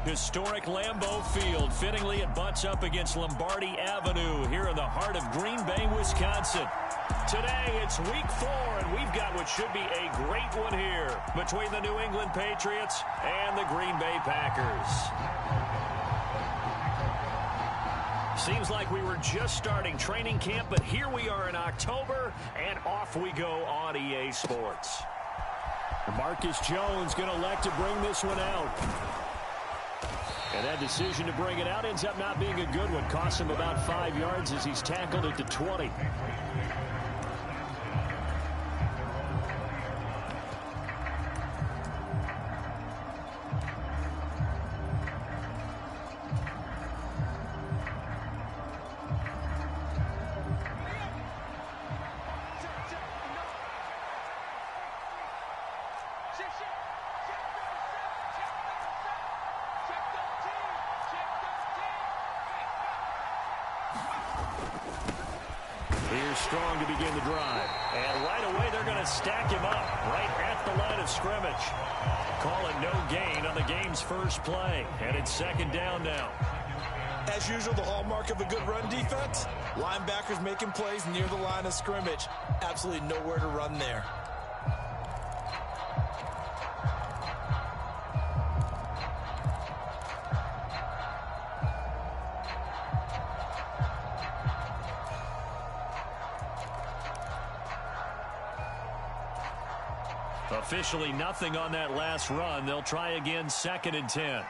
Historic Lambeau Field. Fittingly, it butts up against Lombardi Avenue here in the heart of Green Bay, Wisconsin. Today, it's week 4, and we've got what should be a great one here between the New England Patriots and the Green Bay Packers. Seems like we were just starting training camp, but here we are in October, and off we go on EA Sports. Marcus Jones going to elect to bring this one out. And that decision to bring it out ends up not being a good one. Costs him about 5 yards as he's tackled at the 20. Here's Strong to begin the drive. And right away, they're going to stack him up right at the line of scrimmage. Call it no gain on the game's first play. And it's second down now. As usual, the hallmark of a good run defense, linebackers making plays near the line of scrimmage. Absolutely nowhere to run there. Officially nothing on that last run. They'll try again, 2nd and 10.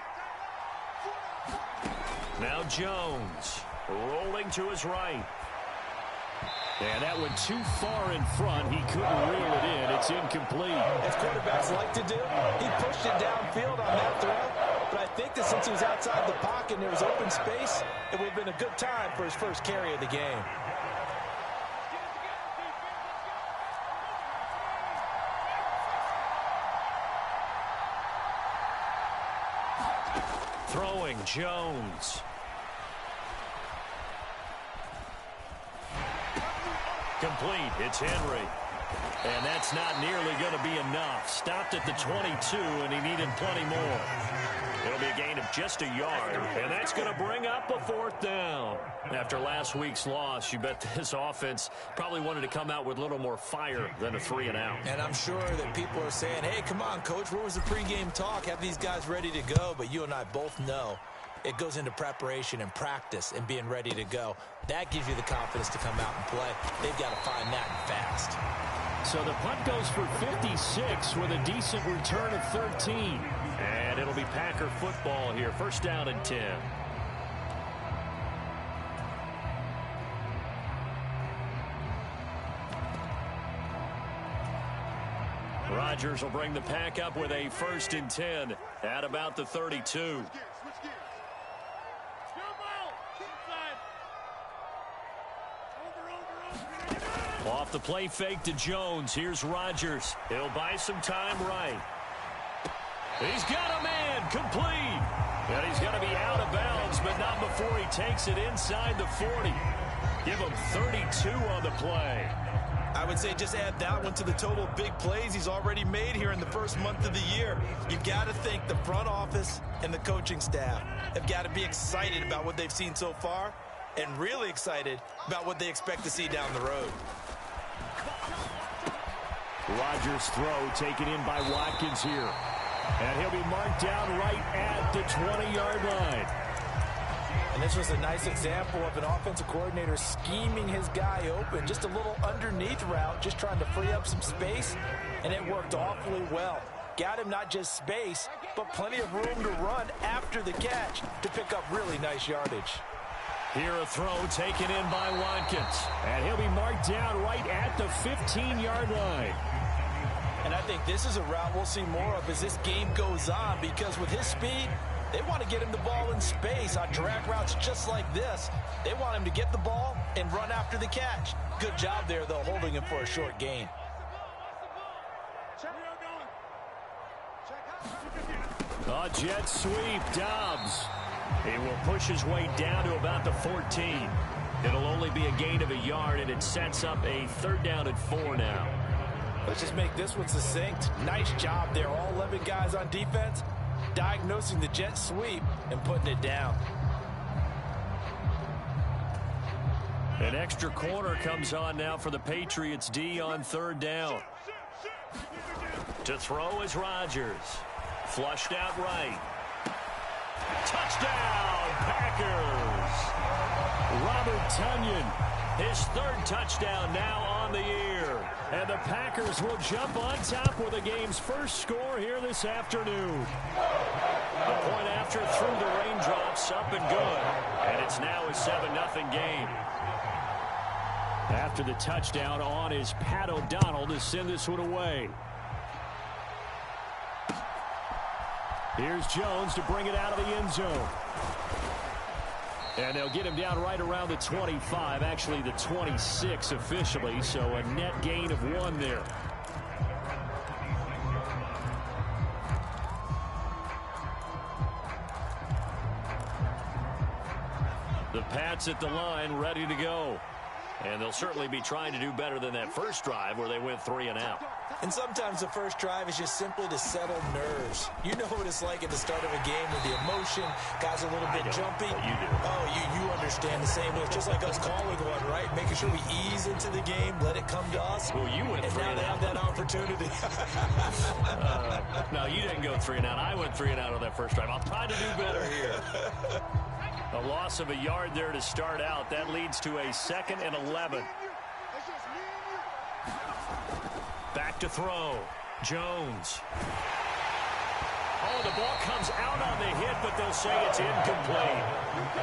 Now Jones rolling to his right. And that went too far in front. He couldn't reel it in. It's incomplete. As quarterbacks like to do, he pushed it downfield on that throw. But I think that since he was outside the pocket and there was open space, it would have been a good time for his first carry of the game. Throwing Jones. Complete. It's Henry. And that's not nearly going to be enough. Stopped at the 22, and he needed plenty more. It'll be a gain of just a yard, and that's going to bring up a 4th down. After last week's loss, you bet this offense probably wanted to come out with a little more fire than a 3-and-out. And I'm sure that people are saying, hey, come on, Coach, where was the pregame talk? Have these guys ready to go? But you and I both know it goes into preparation and practice and being ready to go. That gives you the confidence to come out and play. They've got to find that fast. So the punt goes for 56 with a decent return of 13. And it'll be Packer football here. 1st down and 10. Rodgers will bring the pack up with a 1st and 10 at about the 32. Off the play fake to Jones. Here's Rodgers. He'll buy some time right. He's got a man complete. And he's going to be out of bounds, but not before he takes it inside the 40. Give him 32 on the play. I would say just add that one to the total big plays he's already made here in the first month of the year. You've got to think the front office and the coaching staff have got to be excited about what they've seen so far and really excited about what they expect to see down the road. Rodgers' throw taken in by Watkins here. And he'll be marked down right at the 20-yard line. And this was a nice example of an offensive coordinator scheming his guy open. Just a little underneath route, just trying to free up some space. And it worked awfully well. Got him not just space, but plenty of room to run after the catch to pick up really nice yardage. Here a throw taken in by Watkins. And he'll be marked down right at the 15-yard line. And I think this is a route we'll see more of as this game goes on, because with his speed, they want to get him the ball in space on drag routes just like this. They want him to get the ball and run after the catch. Good job there, though, holding him for a short gain. A jet sweep, Dobbs. He will push his way down to about the 14. It'll only be a gain of a yard, and it sets up a 3rd down and 4 now. Let's just make this one succinct. Nice job there. All 11 guys on defense diagnosing the jet sweep and putting it down. An extra corner comes on now for the Patriots D on third down. To throw is Rodgers. Flushed out right. Touchdown, Packers. Robert Tonyan, his third touchdown now on the year. And the Packers will jump on top with the game's first score here this afternoon. The point after through the raindrops, up and good. And it's now a 7-0 game. After the touchdown, on is Pat O'Donnell to send this one away. Here's Jones to bring it out of the end zone. And they'll get him down right around the 25, actually the 26 officially, so a net gain of 1 there. The Pats at the line, ready to go. And they'll certainly be trying to do better than that first drive where they went 3 and out. And sometimes the first drive is just simply to settle nerves. You know what it's like at the start of a game with the emotion, guys are a little bit jumpy. You do. Oh, you understand the same way. It's just like us calling one, right? Making sure we ease into the game, let it come to us. Well, you went 3 and now they have that opportunity. No, you didn't go 3 and out. I went 3 and out on that first drive. I'll try to do better here. A loss of a yard there to start out. That leads to a 2nd and 11. Back to throw. Jones. Oh, the ball comes out on the hit, but they'll say it's incomplete.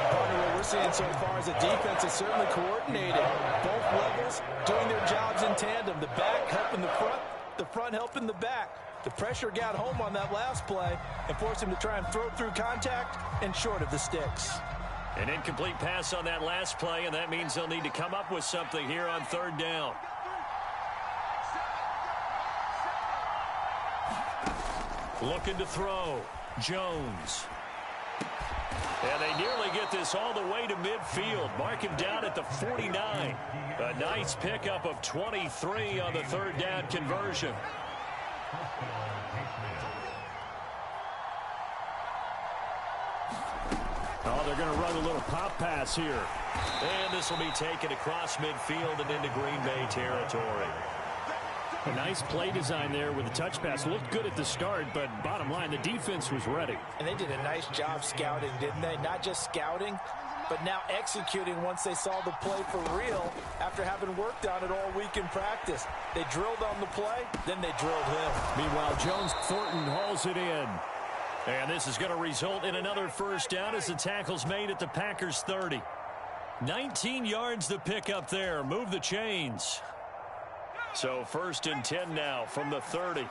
Partner, what we're seeing so far is the defense is certainly coordinated. Both levels doing their jobs in tandem. The back helping the front helping the back. The pressure got home on that last play and forced him to try and throw through contact and short of the sticks. An incomplete pass on that last play, and that means they'll need to come up with something here on third down. Looking to throw. Jones. And they nearly get this all the way to midfield. Mark him down at the 49. A nice pickup of 23 on the third down conversion. Oh, they're going to run a little pop pass here. And this will be taken across midfield and into Green Bay territory. A nice play design there with the touch pass. Looked good at the start, but bottom line, the defense was ready. And they did a nice job scouting, didn't they? Not just scouting, but now executing once they saw the play for real after having worked on it all week in practice. They drilled on the play, then they drilled him. Meanwhile, Jones Thornton hauls it in. And this is going to result in another first down as the tackle's made at the Packers 30. 19 yards to pick up there. Move the chains. So 1st and 10 now from the 30.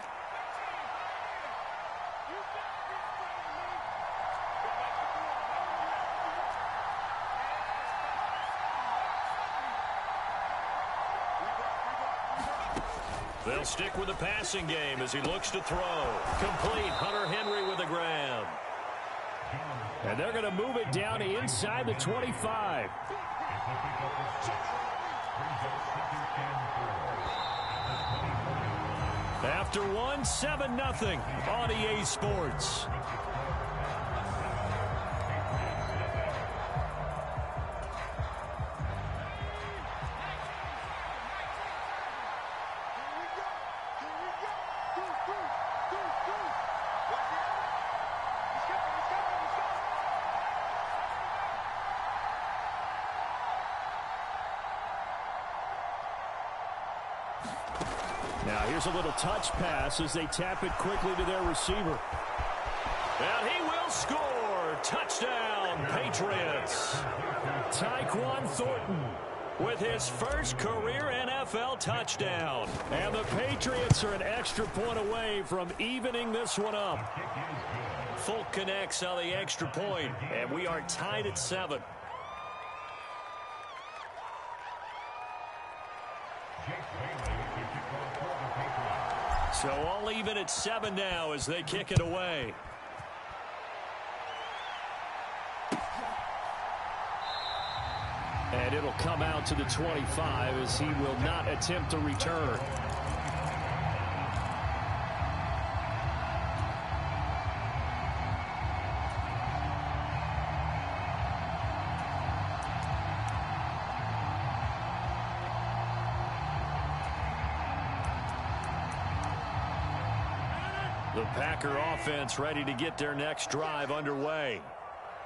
They'll stick with the passing game as he looks to throw. Complete. Hunter Henry with a grab. And they're going to move it down inside the 25. After 7-0 on EA Sports. Now here's a little touch pass as they tap it quickly to their receiver. And he will score. Touchdown, Patriots. Tyquan Thornton with his first career NFL touchdown. And the Patriots are an extra point away from evening this one up. Folk connects on the extra point, and we are tied at 7. So all even at 7 now as they kick it away. And it'll come out to the 25 as he will not attempt to return. The Packer offense ready to get their next drive underway.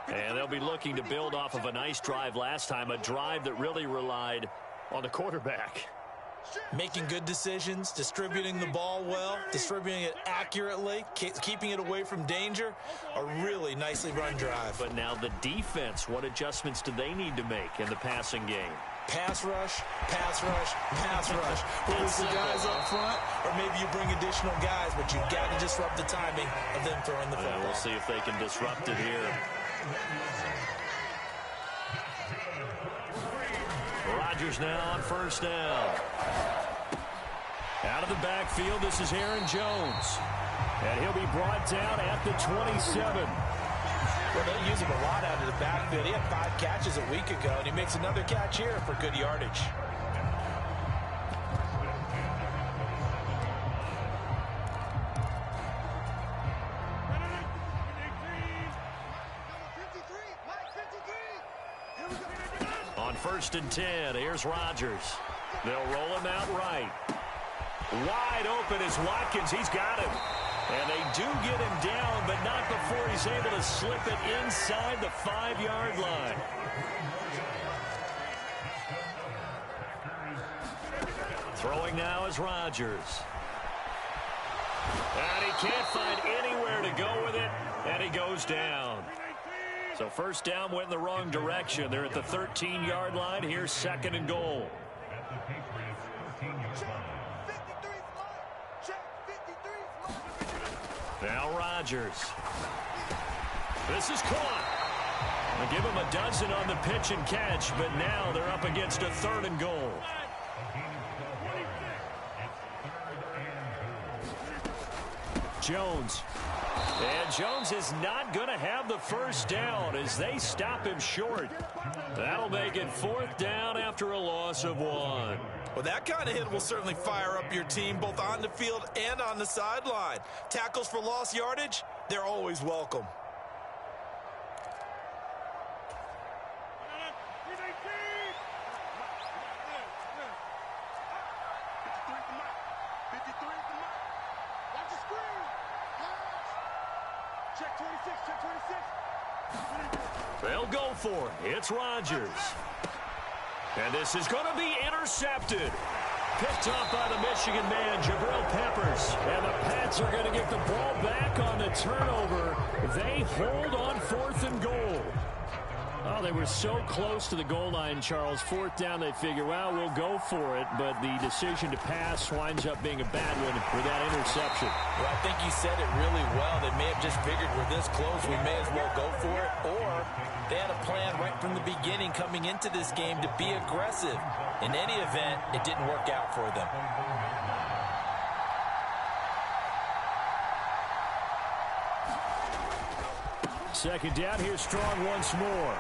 And they'll be looking to build off of a nice drive last time, a drive that really relied on the quarterback. Making good decisions, distributing the ball well, distributing it accurately, keeping it away from danger. A really nicely run drive. But now the defense, what adjustments do they need to make in the passing game? Pass rush, pass rush, pass rush. Whether it's the guys up front or maybe you bring additional guys, but you've got to disrupt the timing of them throwing the football. We'll see if they can disrupt it here. Rodgers now on first down. Out of the backfield, this is Aaron Jones. And he'll be brought down at the 27. Well, they use him a lot out of the backfield. He had 5 catches a week ago, and he makes another catch here for good yardage. On 1st and 10, here's Rodgers. They'll roll him out right. Wide open is Watkins. He's got him. And they do get him down, but not before he's able to slip it inside the 5-yard line. Throwing now is Rodgers. And he can't find anywhere to go with it, and he goes down. So first down went in the wrong direction. They're at the 13-yard line. Here's 2nd and goal. Now Rodgers. This is caught. They give him a dozen on the pitch and catch, but now they're up against a 3rd and goal. Jones. And Jones is not going to have the first down as they stop him short. That'll make it 4th down after a loss of 1. Well, that kind of hit will certainly fire up your team both on the field and on the sideline. Tackles for lost yardage, they're always welcome. They'll go for it. It's Rodgers. And this is going to be intercepted. Picked off by the Michigan man, Jwhoppe Peppers. And the Pats are going to get the ball back on the turnover. They hold on 4th and goal. Oh, they were so close to the goal line, Charles. 4th down, they figure, well, we'll go for it. But the decision to pass winds up being a bad one with that interception. Well, I think you said it really well. They may have just figured we're this close, we may as well go for it. Or they had a plan right from the beginning coming into this game to be aggressive. In any event, it didn't work out for them. 2nd down, here's Strong once more.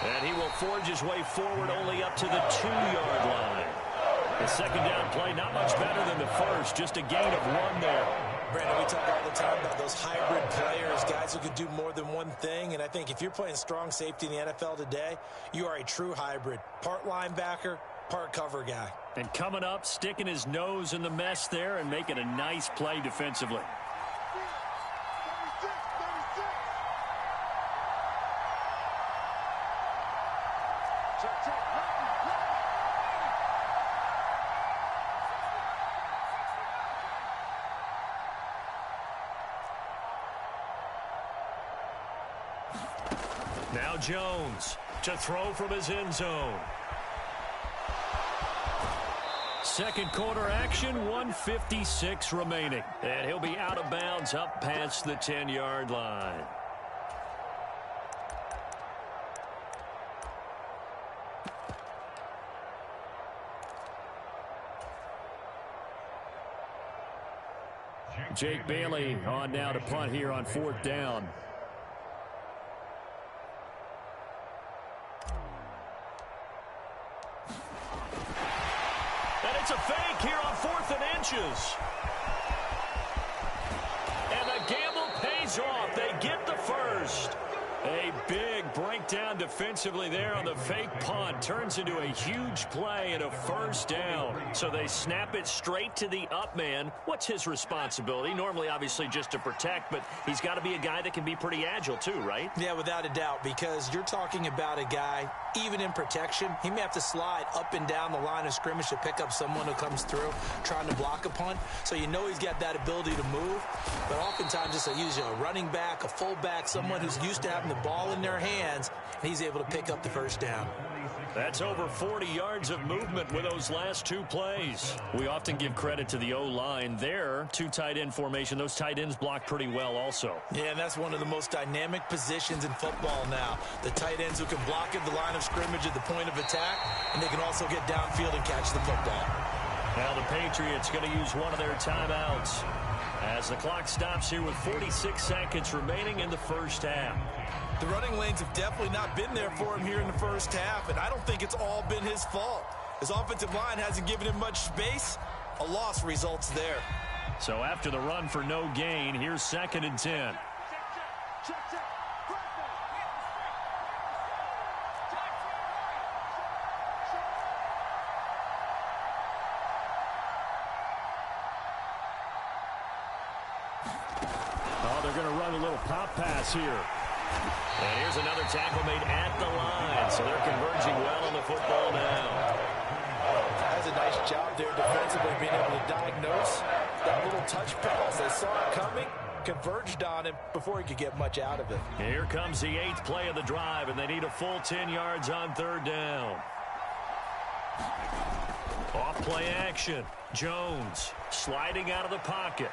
And he will forge his way forward only up to the 2-yard line. The 2nd down play, not much better than the first, just a gain of 1 there. Brandon, we talk all the time about those hybrid players, guys who could do more than one thing. And I think if you're playing strong safety in the NFL today, you are a true hybrid. Part linebacker, part cover guy. And coming up, sticking his nose in the mess there and making a nice play defensively. Now Jones to throw from his end zone. 2nd quarter action, 1:56 remaining. And he'll be out of bounds up past the 10-yard line. Jake Bailey on now to punt here on 4th down. And it's a fake here on 4th and inches. And the gamble pays off. They get the first. A big breakdown defensively there on the fake punt. Turns into a huge play and a first down. So they snap it straight to the up man. What's his responsibility? Normally, obviously, just to protect, but he's got to be a guy that can be pretty agile too, right? Yeah, without a doubt, because you're talking about a guy, even in protection, he may have to slide up and down the line of scrimmage to pick up someone who comes through trying to block a punt. So you know he's got that ability to move, but oftentimes just usually a running back, a fullback, someone who's used to having the ball in their hands, and he's able to pick up the first down. That's over 40 yards of movement with those last two plays. We often give credit to the O-line. There, two tight end formation. Those tight ends block pretty well also. Yeah, and that's one of the most dynamic positions in football now. The tight ends who can block at the line of scrimmage at the point of attack, and they can also get downfield and catch the football. Now the Patriots going to use one of their timeouts as the clock stops here with 46 seconds remaining in the first half. The running lanes have definitely not been there for him here in the first half, and I don't think it's all been his fault. His offensive line hasn't given him much space. A loss results there. So after the run for no gain, here's 2nd and 10. Oh, they're going to run a little pop pass here. And here's another tackle made at the line. So they're converging well on the football now. That's a nice job there defensively, being able to diagnose that little touch pass. They saw it coming, converged on him before he could get much out of it. Here comes the 8th play of the drive, and they need a full 10 yards on 3rd down. Off play action. Jones sliding out of the pocket.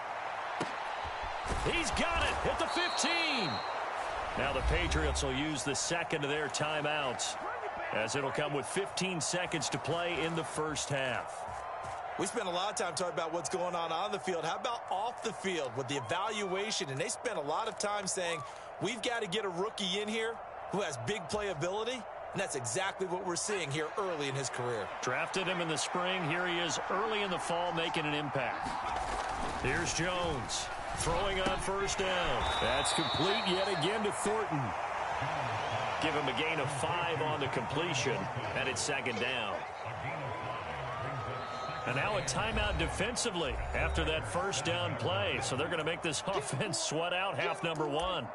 He's got it at the 15. Now the Patriots will use the second of their timeouts, as it'll come with 15 seconds to play in the first half. We spent a lot of time talking about what's going on the field. How about off the field with the evaluation? And they spent a lot of time saying, we've got to get a rookie in here who has big playability. And that's exactly what we're seeing here early in his career. Drafted him in the spring. Here he is early in the fall making an impact. Here's Jones. Throwing on first down. That's complete yet again to Thornton. Give him a gain of 5 on the completion, and it's 2nd down. And now a timeout defensively after that first down play. So they're going to make this offense sweat out half number 1.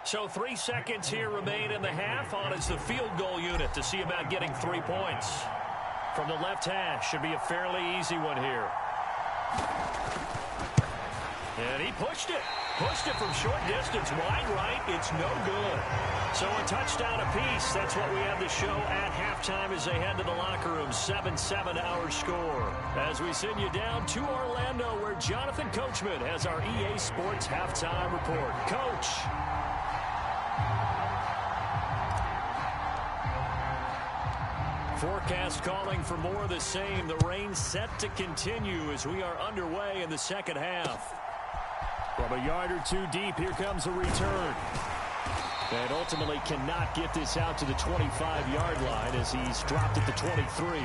So 3 seconds here remain in the half. On is the field goal unit to see about getting 3 points. From the left hash, should be a fairly easy one here. And he pushed it. Pushed it from short distance. Wide right, it's no good. So a touchdown apiece. That's what we have to show at halftime as they head to the locker room. 7-7 our score. As we send you down to Orlando, where Jonathan Coachman has our EA Sports halftime report. Coach. Forecast calling for more of the same. The rain set to continue as we are underway in the second half. From a yard or 2 deep, here comes a return. And ultimately cannot get this out to the 25-yard line as he's dropped at the 23.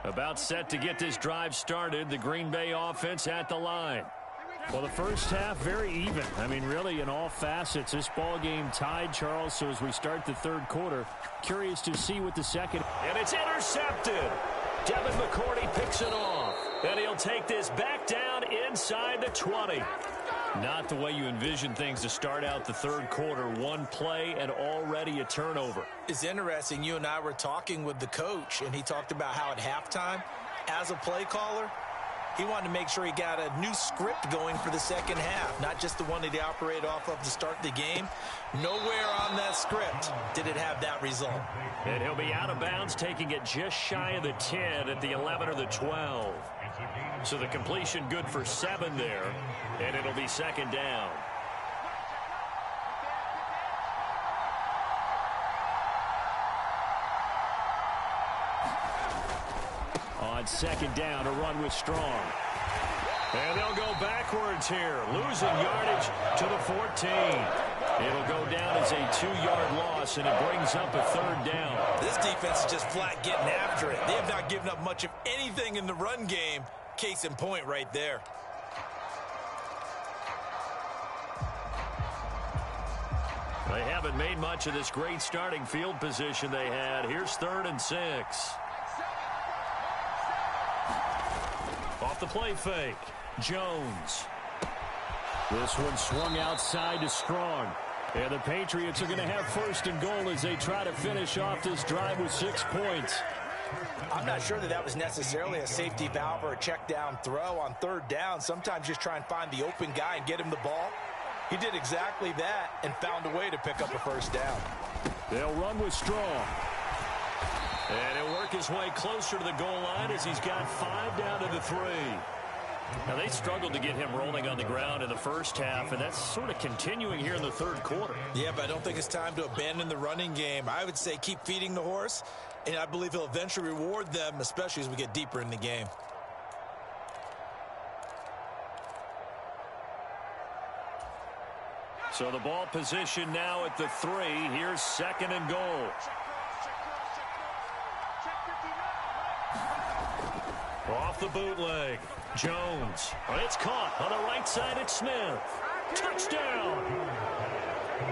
About set to get this drive started. The Green Bay offense at the line. Well, the first half, very even. I mean, really, in all facets, this ball game tied, Charles. So as we start the 3rd quarter, curious to see what the second. And it's intercepted. Devin McCourty picks it off. And he'll take this back down inside the 20. Not the way you envision things to start out the 3rd quarter. 1 play and already a turnover. It's interesting. You and I were talking with the coach, and he talked about how at halftime, as a play caller, he wanted to make sure he got a new script going for the second half, not just the one that he operated off of to start the game. Nowhere on that script did it have that result. And he'll be out of bounds, taking it just shy of the 10 at the 11 or the 12. So the completion good for 7 there, and it'll be 2nd down. on second down to run with Strong. And they'll go backwards here, losing yardage to the 14. It'll go down as a 2-yard loss, and it brings up a third down. This defense is just flat getting after it. They have not given up much of anything in the run game. Case in point right there. They haven't made much of this great starting field position they had. Here's 3rd and 6. Off the play fake. Jones. This one swung outside to Strong. And the Patriots are going to have 1st and goal as they try to finish off this drive with 6 points. I'm not sure that was necessarily a safety valve or a check down throw on 3rd down. Sometimes just try and find the open guy and get him the ball. He did exactly that and found a way to pick up a 1st down. They'll run with Strong. And he'll work his way closer to the goal line as he's got 5 down to the 3. Now, they struggled to get him rolling on the ground in the first half, and that's sort of continuing here in the 3rd quarter. Yeah, but I don't think it's time to abandon the running game. I would say keep feeding the horse, and I believe he'll eventually reward them, especially as we get deeper in the game. So the ball position now at the 3. Here's 2nd and goal. Off the bootleg. Jones. It's caught on the right side. It's Smith. Touchdown.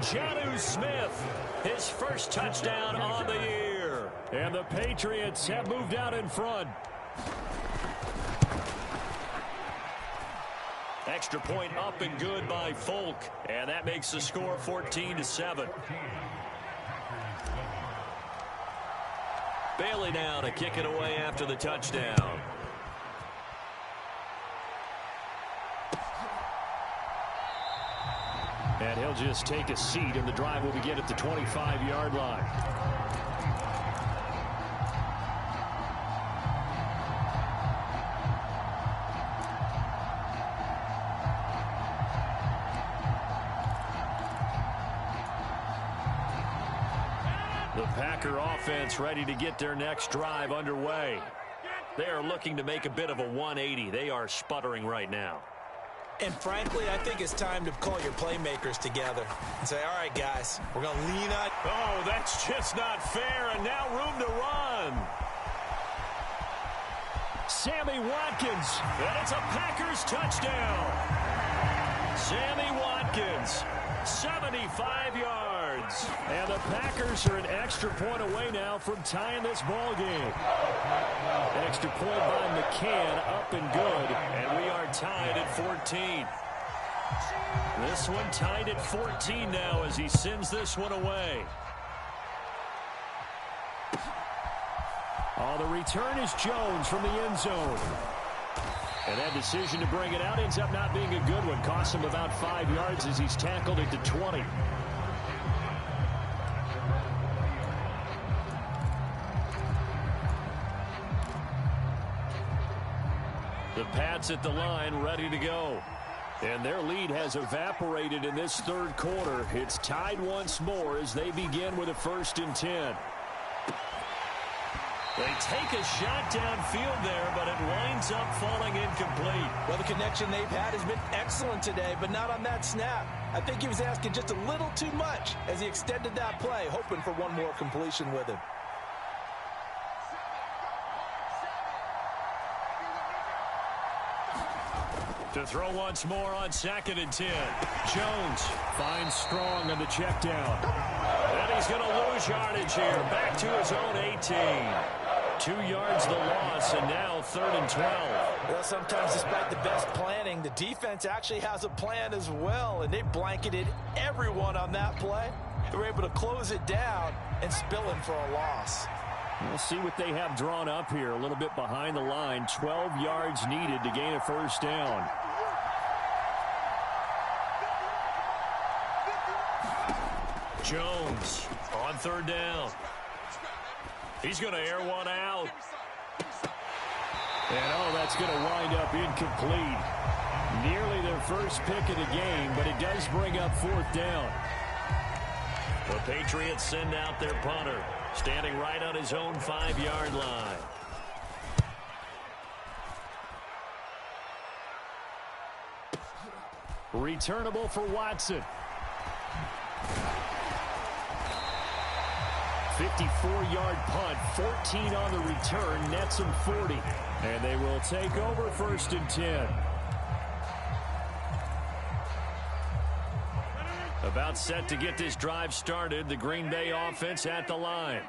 Jonnu Smith. His first touchdown on the year. And the Patriots have moved out in front. Extra point up and good by Folk. And that makes the score 14-7. Bailey now to kick it away after the touchdown. And he'll just take a seat, and the drive will begin at the 25-yard line. The Packer offense ready to get their next drive underway. They are looking to make a bit of a 180. They are sputtering right now. And frankly, I think it's time to call your playmakers together and say, all right, guys, we're going to lean on. Oh, that's just not fair, and now room to run. Sammy Watkins, and it's a Packers touchdown. Sammy Watkins, 75 yards. And the Packers are an extra point away now from tying this ball game. An extra point by McCann, up and good, and we are tied at 14. This one tied at 14 now as he sends this one away. Oh, the return is Jones from the end zone. And that decision to bring it out ends up not being a good one. Costs him about 5 yards as he's tackled at the 20. The Pats at the line, ready to go. And their lead has evaporated in this 3rd quarter. It's tied once more as they begin with a 1st and 10. They take a shot downfield there, but it winds up falling incomplete. Well, the connection they've had has been excellent today, but not on that snap. I think he was asking just a little too much as he extended that play, hoping for one more completion with him. To throw once more on 2nd and 10. Jones finds Strong on the check down. And he's going to lose yardage here. Back to his own 18. 2 yards the loss, and now 3rd and 12. Well, sometimes despite the best planning, the defense actually has a plan as well, and they blanketed everyone on that play. They were able to close it down and spill him for a loss. We'll see what they have drawn up here. A little bit behind the line. 12 yards needed to gain a 1st down. Jones on 3rd down. He's going to air one out. And, oh, that's going to wind up incomplete. Nearly their first pick of the game, but it does bring up 4th down. The Patriots send out their punter, standing right on his own 5-yard line. Returnable for Watson. 54-yard punt, 14 on the return, nets them 40. And they will take over 1st and 10. About set to get this drive started, the Green Bay offense at the line.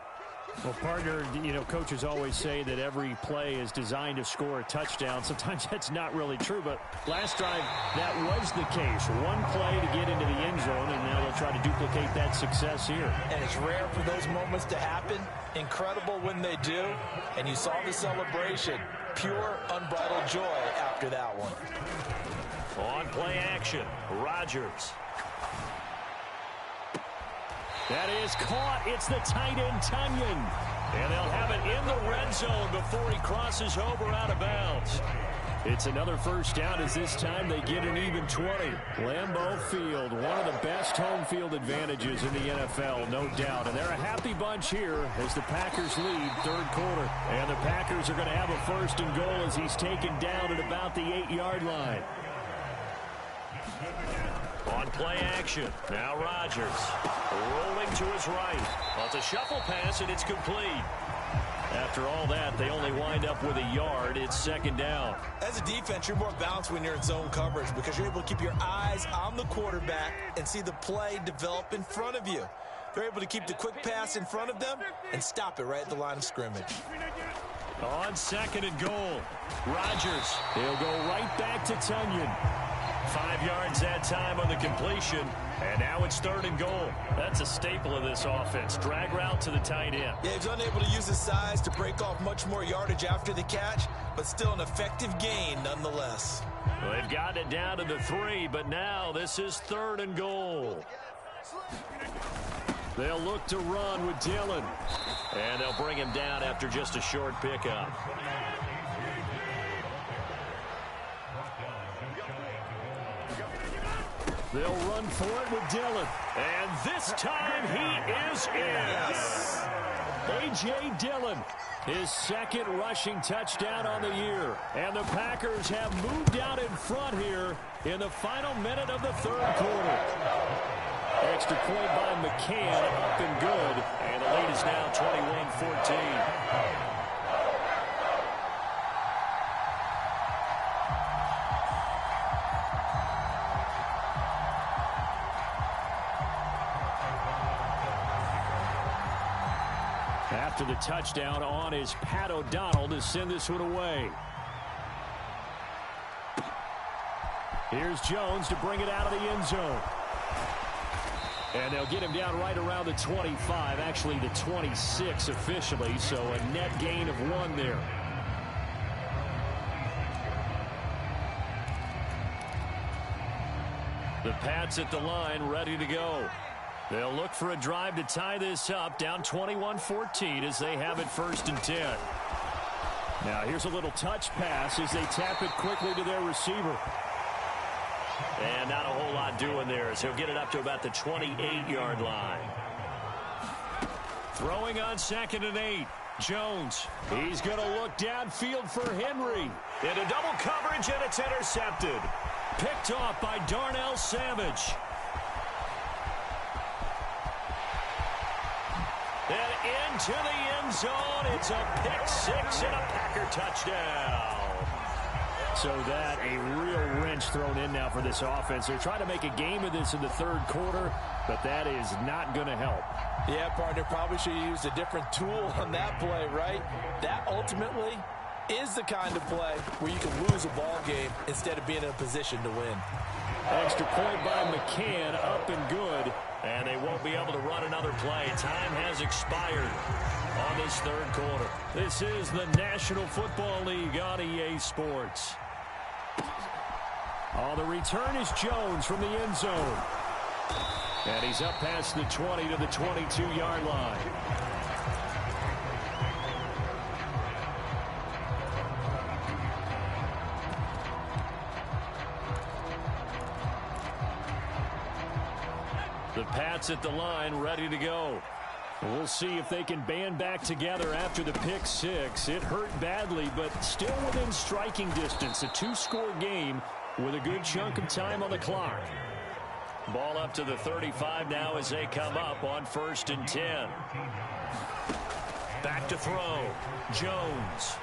Well, partner, coaches always say that every play is designed to score a touchdown. Sometimes that's not really true, but last drive, that was the case. One play to get into the end zone, and now they'll try to duplicate that success here. And it's rare for those moments to happen. Incredible when they do. And you saw the celebration. Pure, unbridled joy after that one. On play action, Rodgers. That is caught. It's the tight end, Tunyon. And they'll have it in the red zone before he crosses over out of bounds. It's another 1st down as this time they get an even 20. Lambeau Field, one of the best home field advantages in the NFL, no doubt. And they're a happy bunch here as the Packers lead 3rd quarter. And the Packers are going to have a 1st and goal as he's taken down at about the 8-yard line. On play action, now Rodgers rolling to his right. Well, it's a shuffle pass, and it's complete. After all that, they only wind up with a yard. It's 2nd down. As a defense, you're more balanced when you're in zone coverage because you're able to keep your eyes on the quarterback and see the play develop in front of you. They're able to keep the quick pass in front of them and stop it right at the line of scrimmage. On 2nd and goal, Rodgers. He'll go right back to Tunyon. 5 yards that time on the completion, and now it's 3rd and goal. That's a staple of this offense. Drag route to the tight end. Yeah, he's unable to use his size to break off much more yardage after the catch, but still an effective gain nonetheless. Well, they've gotten it down to the 3, but now this is 3rd and goal. They'll look to run with Dillon, and they'll bring him down after just a short pickup. They'll run for it with Dillon. And this time he is in. A.J. Dillon, his 2nd rushing touchdown on the year. And the Packers have moved out in front here in the final minute of the 3rd quarter. Extra point by McCann, up and good. And the lead is now 21-14. After the touchdown on is Pat O'Donnell to send this one away. Here's Jones to bring it out of the end zone. And they'll get him down right around the 25, actually the 26 officially, so a net gain of 1 there. The Pats at the line ready to go. They'll look for a drive to tie this up, down 21-14 as they have it 1st and 10. Now here's a little touch pass as they tap it quickly to their receiver. And not a whole lot doing there as he'll get it up to about the 28-yard line. Throwing on 2nd and 8. Jones. He's going to look downfield for Henry. Into double coverage, and it's intercepted. Picked off by Darnell Savage. And into the end zone, it's a pick-6 and a Packer touchdown. So that a real wrench thrown in now for this offense. They're trying to make a game of this in the 3rd quarter, but that is not going to help. Yeah, partner, probably should have used a different tool on that play, right? That ultimately is the kind of play where you can lose a ball game instead of being in a position to win. Extra point by McCann, up and good. And they won't be able to run another play. Time has expired on this 3rd quarter. This is the National Football League on EA Sports. On the return is Jones from the end zone. And he's up past the 20 to the 22-yard line. The Pats at the line ready to go. We'll see if they can band back together after the pick-6. It hurt badly, but still within striking distance. A 2-score game with a good chunk of time on the clock. Ball up to the 35 now as they come up on 1st and 10. Back to throw. Jones.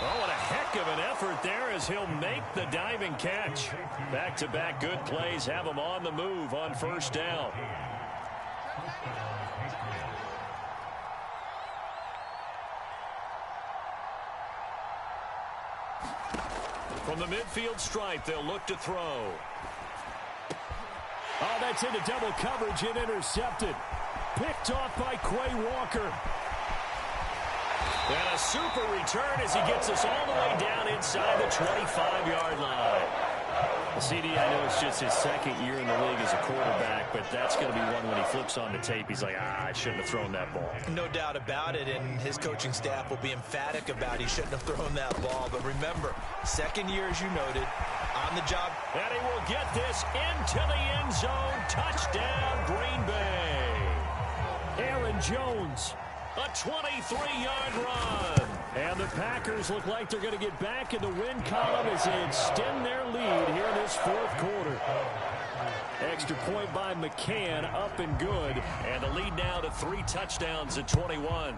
Oh, what a heck of an effort there as he'll make the diving catch. Back-to-back good plays have him on the move on 1st down. From the midfield stripe, they'll look to throw. Oh, that's into double coverage and intercepted. Picked off by Quay Walker. And a super return as he gets us all the way down inside the 25-yard line. CD, I know it's just his 2nd year in the league as a quarterback, but that's going to be one when he flips on the tape. He's like, I shouldn't have thrown that ball. No doubt about it, and his coaching staff will be emphatic about he shouldn't have thrown that ball. But remember, 2nd year, as you noted, on the job. And he will get this into the end zone. Touchdown, Green Bay. Aaron Jones. A 23-yard run. And the Packers look like they're going to get back in the win column as they extend their lead here in this 4th quarter. Extra point by McCann, up and good. And the lead now to 3 touchdowns at 21.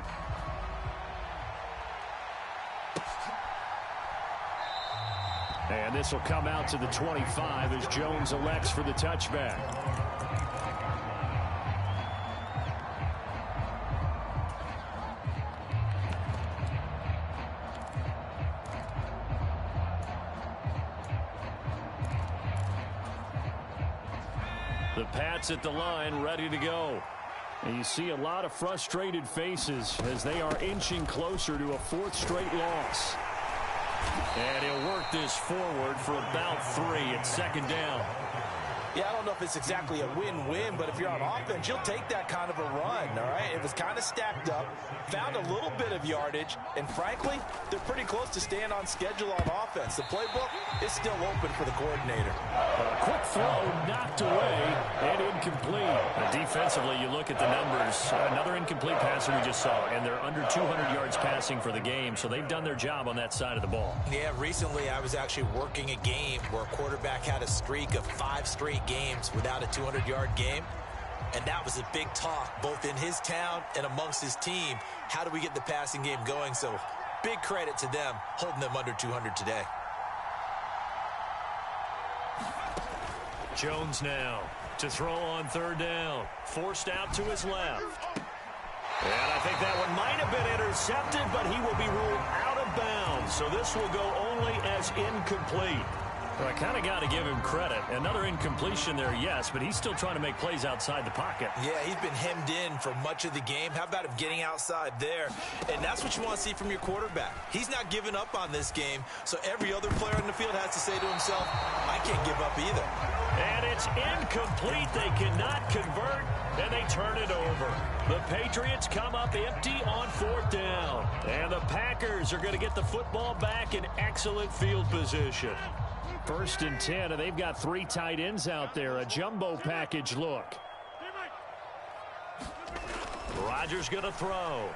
And this will come out to the 25 as Jones elects for the touchback. The Pats at the line, ready to go. And you see a lot of frustrated faces as they are inching closer to a 4th straight loss. And he'll work this forward for about 3 at 2nd down. Yeah, I don't know if it's exactly a win-win, but if you're on offense, you'll take that kind of a run, all right? It was kind of stacked up, found a little bit of yardage, and frankly, they're pretty close to staying on schedule on offense. The playbook is still open for the coordinator. A quick throw knocked away and incomplete. Defensively, you look at the numbers. Another incomplete passer we just saw, and they're under 200 yards passing for the game, so they've done their job on that side of the ball. Yeah, recently I was actually working a game where a quarterback had a streak of 5 straight games without a 200-yard game, and that was a big talk both in his town and amongst his team. How do we get the passing game going? So big credit to them holding them under 200 today. Jones now to throw on 3rd down, forced out to his left, and I think that one might have been intercepted, but he will be ruled out of bounds, so this will go only as incomplete. Well, I kind of got to give him credit. Another incompletion there, yes, but he's still trying to make plays outside the pocket. Yeah, he's been hemmed in for much of the game. How about him getting outside there? And that's what you want to see from your quarterback. He's not giving up on this game, so every other player in the field has to say to himself, I can't give up either. And it's incomplete. They cannot convert, and they turn it over. The Patriots come up empty on 4th down. And the Packers are going to get the football back in excellent field position. 1st and 10, and they've got 3 tight ends out there. A jumbo package look. Rodgers going to throw.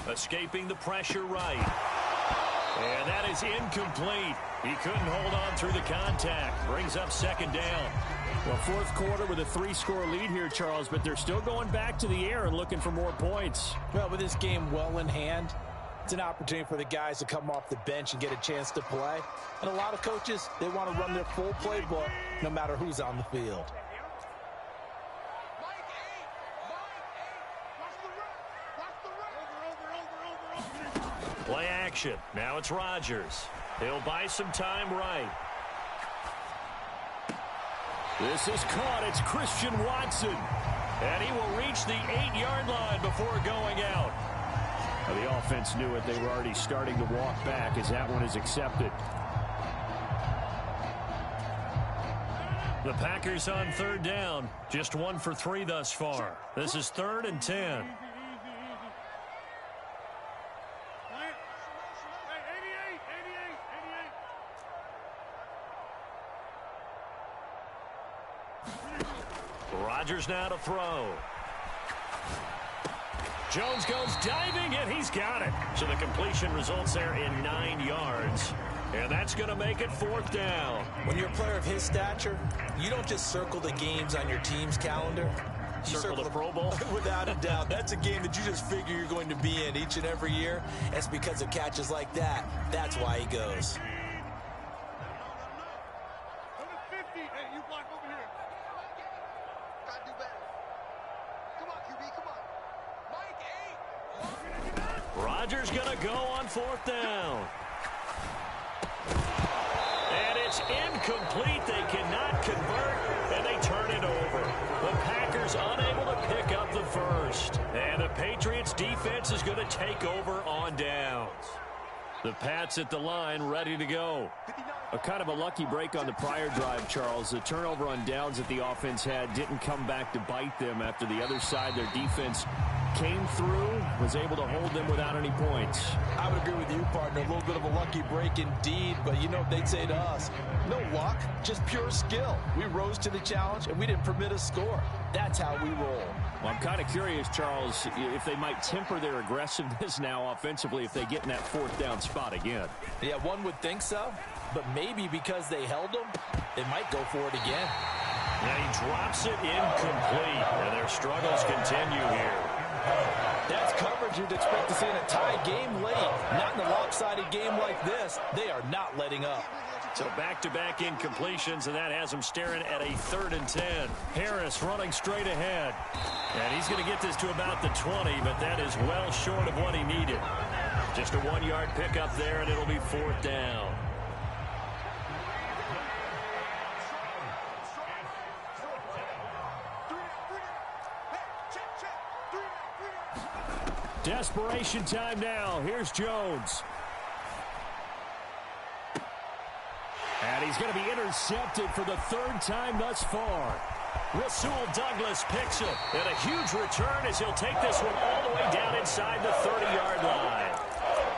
Escaping the pressure right. And that is incomplete. He couldn't hold on through the contact. Brings up 2nd down. Well, 4th quarter with a 3-score lead here, Charles, but they're still going back to the air and looking for more points. Well, with this game well in hand, it's an opportunity for the guys to come off the bench and get a chance to play. And a lot of coaches, they want to run their full playbook no matter who's on the field. Play action. Now it's Rodgers. He'll buy some time right. This is caught. It's Christian Watson. And he will reach the 8-yard line before going out. Well, the offense knew it. They were already starting to walk back as that one is accepted. The Packers on 3rd down. Just 1 for 3 thus far. This is 3rd and 10. Rodgers now to throw. Jones goes diving, and he's got it. So the completion results there in 9 yards. And that's going to make it 4th down. When you're a player of his stature, you don't just circle the games on your team's calendar. You circle the Pro Bowl? Without a doubt. That's a game that you just figure you're going to be in each and every year. It's because of catches like that. That's why he goes. Rodgers going to go on 4th down. And it's incomplete. They cannot convert, and they turn it over. The Packers unable to pick up the first. And the Patriots defense is going to take over on downs. The Pats at the line, ready to go. A kind of a lucky break on the prior drive, Charles. The turnover on downs that the offense had didn't come back to bite them after the other side. Their defense came through, was able to hold them without any points. I would agree with you, partner. A little bit of a lucky break indeed, but you know what they'd say to us? No luck, just pure skill. We rose to the challenge, and we didn't permit a score. That's how we roll. Well, I'm kind of curious, Charles, if they might temper their aggressiveness now offensively if they get in that 4th down spot again. Yeah, one would think so, but maybe because they held them, they might go for it again. And he drops it incomplete, and their struggles continue here. That's coverage you'd expect to see in a tie game late. Not in a lopsided game like this. They are not letting up. So back-to-back incompletions, and that has them staring at a 3rd and 10. Harris running straight ahead. And he's going to get this to about the 20, but that is well short of what he needed. Just a 1-yard pickup there, and it'll be 4th down. Desperation time now. Here's Jones. And he's going to be intercepted for the 3rd time thus far. Rasul Douglas picks it. And a huge return as he'll take this one all the way down inside the 30-yard line.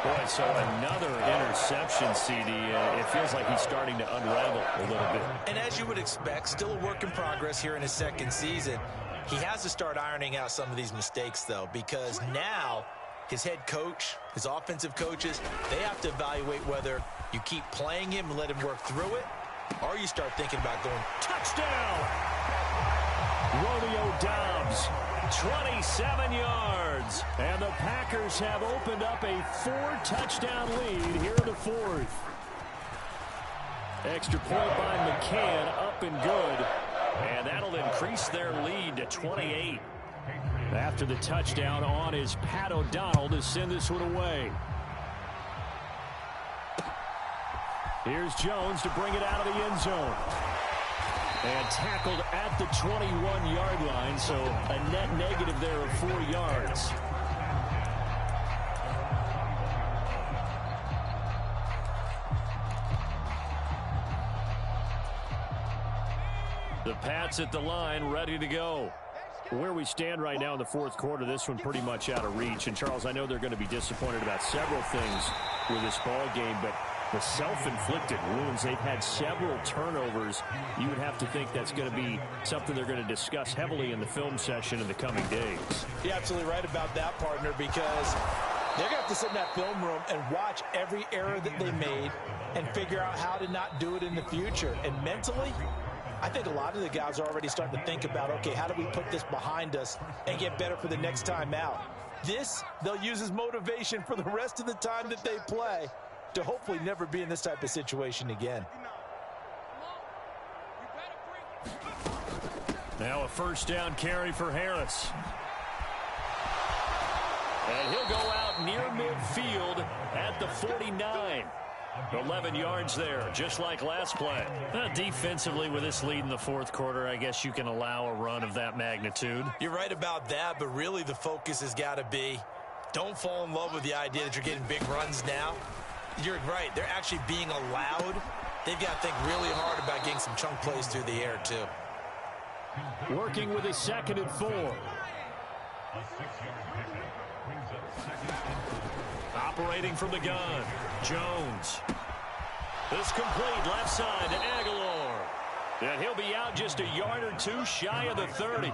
Boy, so another interception, CD. It feels like he's starting to unravel a little bit. And as you would expect, still a work in progress here in his 2nd season. He has to start ironing out some of these mistakes, though, because now his head coach, his offensive coaches, they have to evaluate whether you keep playing him and let him work through it, or you start thinking about going, touchdown! Romeo Doubs, 27 yards. And the Packers have opened up a 4-touchdown lead here in the 4th. Extra point by McCann, up and good. And that'll increase their lead to 28. After the touchdown on is Pat O'Donnell to send this one away. Here's Jones to bring it out of the end zone. And tackled at the 21-yard line, so a net negative there of 4 yards. The Pats at the line, ready to go. Where we stand right now in the 4th quarter, this one pretty much out of reach. And, Charles, I know they're going to be disappointed about several things with this ball game, but the self-inflicted wounds, they've had several turnovers. You would have to think that's going to be something they're going to discuss heavily in the film session in the coming days. You're absolutely right about that, partner, because they're going to have to sit in that film room and watch every error that they made and figure out how to not do it in the future. And mentally, I think a lot of the guys are already starting to think about, okay, how do we put this behind us and get better for the next time out? This, they'll use as motivation for the rest of the time that they play to hopefully never be in this type of situation again. Now a 1st down carry for Harris. And he'll go out near midfield at the 49. 11 yards there, just like last play. Defensively, with this lead in the 4th quarter, I guess you can allow a run of that magnitude. You're right about that, but really the focus has got to be, don't fall in love with the idea that you're getting big runs now. You're right. They're actually being allowed. They've got to think really hard about getting some chunk plays through the air, too. Working with a 2nd and 4. Operating from the gun, Jones. This complete left side to Aguilar. And he'll be out just a yard or two shy of the 30.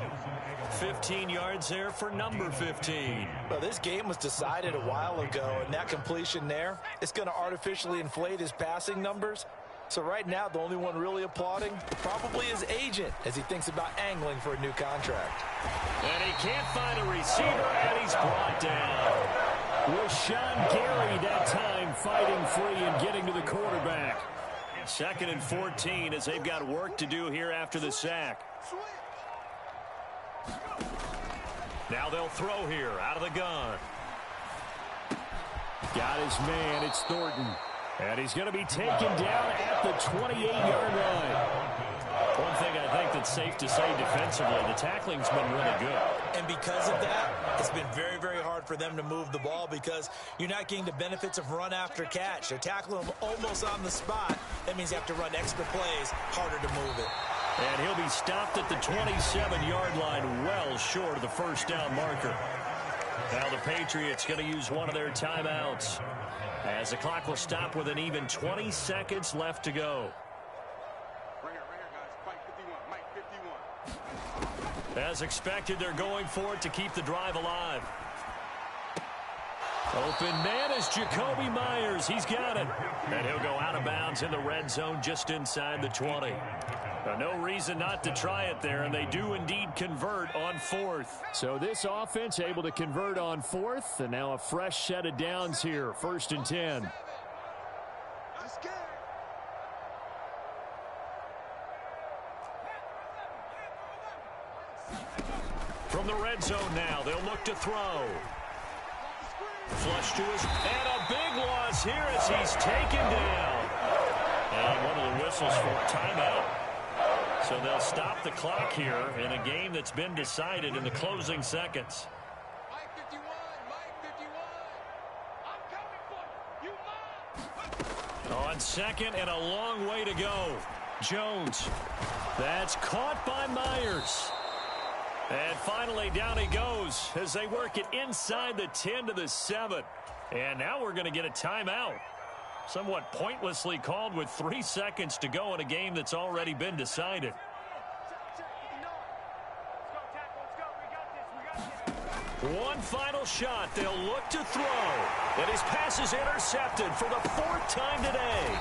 15 yards there for number 15. Well, this game was decided a while ago, and that completion there, it's going to artificially inflate his passing numbers. So right now, the only one really applauding probably his agent as he thinks about angling for a new contract. And he can't find a receiver, and he's brought down. With Sean Gary that time fighting free and getting to the quarterback. 2nd and 14 as they've got work to do here after the sack. Now they'll throw here out of the gun. Got his man. It's Thornton. And he's going to be taken down at the 28-yard line. One thing I think that's safe to say defensively, the tackling's been really good. And because of that, it's been very, very hard for them to move the ball because you're not getting the benefits of run after catch. They're tackling them almost on the spot. That means you have to run extra plays, harder to move it. And he'll be stopped at the 27-yard line, well short of the first down marker. Now the Patriots going to use one of their timeouts as the clock will stop with an even 20 seconds left to go. As expected, they're going for it to keep the drive alive. Open man is Jwhoppe Myers. He's got it. And he'll go out of bounds in the red zone just inside the 20. No reason not to try it there, and they do indeed convert on 4th. So this offense able to convert on 4th, and now a fresh set of downs here, 1st and 10. From the red zone now, they'll look to throw. Flush to his, and a big loss here as he's taken down. And one of the whistles for a timeout. So they'll stop the clock here in a game that's been decided in the closing seconds. Mike 51, I'm coming for you. On 2nd and a long way to go. Jones. That's caught by Myers. And finally, down he goes as they work it inside the 10 to the 7. And now we're going to get a timeout. Somewhat pointlessly called with 3 seconds to go in a game that's already been decided. One final shot. They'll look to throw. And his pass is intercepted for the 4th time today.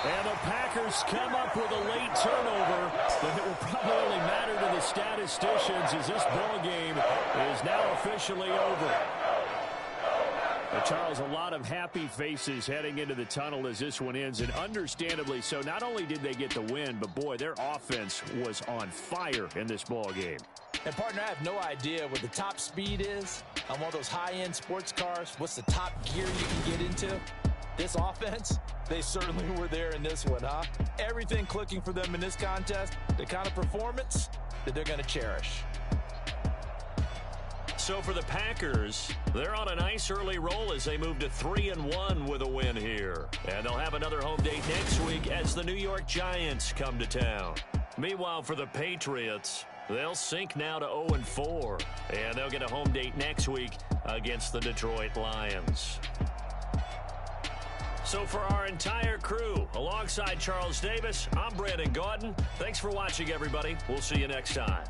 And the Packers come up with a late turnover, but it will probably only matter to the statisticians as this ball game is now officially over. But Charles, a lot of happy faces heading into the tunnel as this one ends, and understandably so. Not only did they get the win, but boy, their offense was on fire in this ball game. And, partner, I have no idea what the top speed is on one of those high-end sports cars. What's the top gear you can get into? This offense, they certainly were there in this one, huh? Everything clicking for them in this contest, the kind of performance that they're going to cherish. So for the Packers, they're on a nice early roll as they move to 3-1 with a win here. And they'll have another home date next week as the New York Giants come to town. Meanwhile, for the Patriots, they'll sink now to 0-4. And they'll get a home date next week against the Detroit Lions. So for our entire crew, alongside Charles Davis, I'm Brandon Gaudin. Thanks for watching, everybody. We'll see you next time.